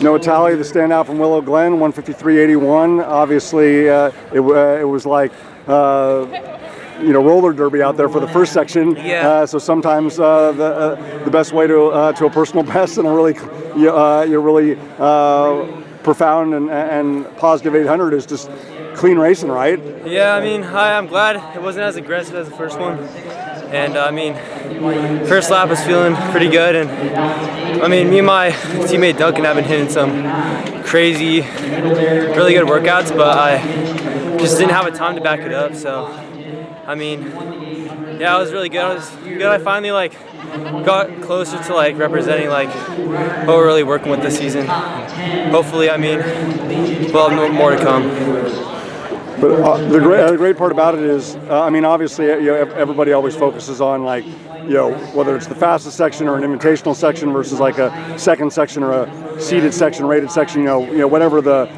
Noah Talley, the standout from Willow Glen, 153.81. Obviously, it was like roller derby out there for the first section. Yeah. So sometimes the best way to a personal best and a really really profound and positive 800 is just clean racing, right? Yeah, I mean, I'm glad it wasn't as aggressive as the first one. And I mean, first lap was feeling pretty good, and I mean, me and my teammate Duncan have been hitting some crazy, really good workouts, but I just didn't have a time to back it up. So, I mean, yeah, it was really good. I finally got closer to representing what we're really working with this season. Hopefully, I mean, we'll have more to come. But the great part about it is, I mean, obviously, everybody always focuses on whether it's the fastest section or an invitational section versus a second section or a seeded section, rated section, whatever the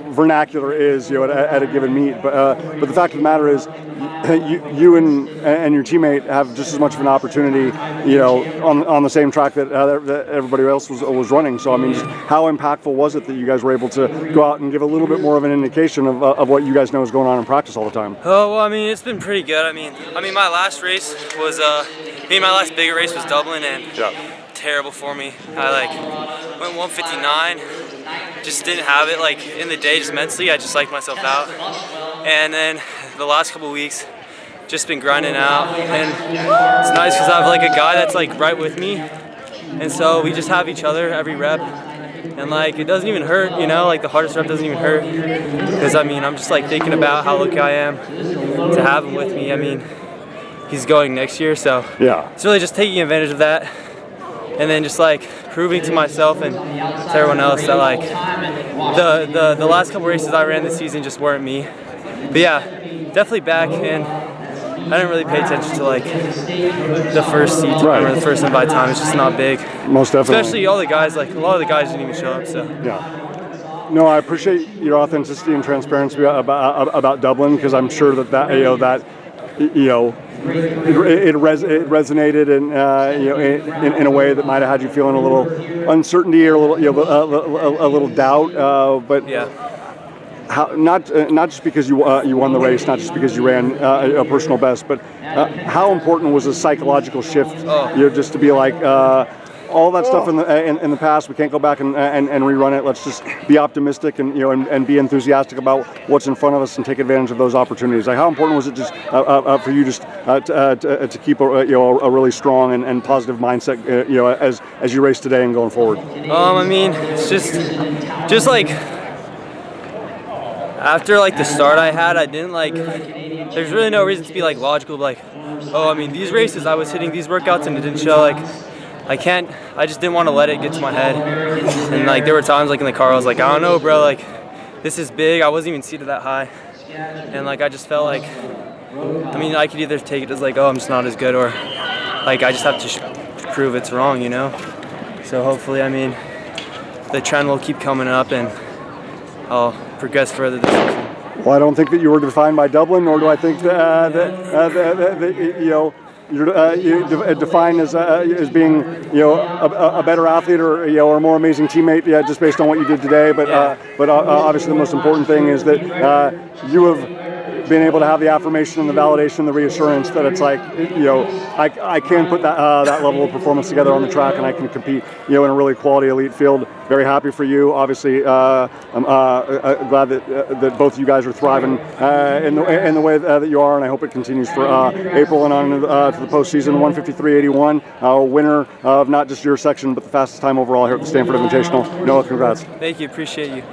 vernacular is, at a given meet. But the fact of the matter is, you and your teammate have just as much of an opportunity, on the same track that everybody else was running. So I mean, just how impactful was it that you guys were able to go out and give a little bit more of an indication of what you guys know is going on in practice all the time? Oh, well, I mean, it's been pretty good. I mean, my last race was my last bigger race was Dublin, and terrible for me. I went 159. Just didn't have it in the day, just mentally. I just psyched myself out, and then the last couple of weeks just been grinding out, and it's nice because I have a guy that's right with me, and so we just have each other every rep, and it doesn't even hurt, the hardest rep doesn't even hurt, because I mean, I'm just thinking about how lucky I am to have him with me. I mean, he's going next year, so it's really just taking advantage of that, and then just proving to myself and to everyone else that the last couple races I ran this season just weren't me. But yeah, definitely back, and I didn't really pay attention to the first seat time or the first invite time. It's just not big. Most definitely. Especially all the guys, a lot of the guys didn't even show up. So yeah. No, I appreciate your authenticity and transparency about Dublin, because I'm sure that it resonated in a way that might have had you feeling a little uncertainty or a little doubt. But yeah. Not just because you won the race, not just because you ran a personal best, but how important was a psychological shift? Just to be all that stuff in the past, we can't go back and rerun it. Let's just be optimistic and be enthusiastic about what's in front of us and take advantage of those opportunities. How important was it just for you just to keep a really strong and positive mindset as you race today and going forward? I mean, it's just after the start I had, I didn't there's really no reason to be logical, I mean, these races I was hitting these workouts and it didn't show. I just didn't want to let it get to my head, and there were times in the car I was I don't know, bro, this is big. I wasn't even seated that high, and I just felt I mean, I could either take it as oh, I'm just not as good, or I just have to prove it's wrong, So hopefully, I mean, the trend will keep coming up and I'll progress further this season. Well, I don't think that you were defined by Dublin, nor do I think that you're defined as being a better athlete or a more amazing teammate, just based on what you did today. But obviously the most important thing is that you have been able to have the affirmation and the validation, the reassurance that it's I can put that level of performance together on the track, and I can compete in a really quality elite field. Very happy for you. Obviously, I'm glad that both of you guys are thriving in the way that you are, and I hope it continues for April and on to the postseason. 153.81, winner of not just your section but the fastest time overall here at the Stanford Invitational. Noah, congrats. Thank you. Appreciate you.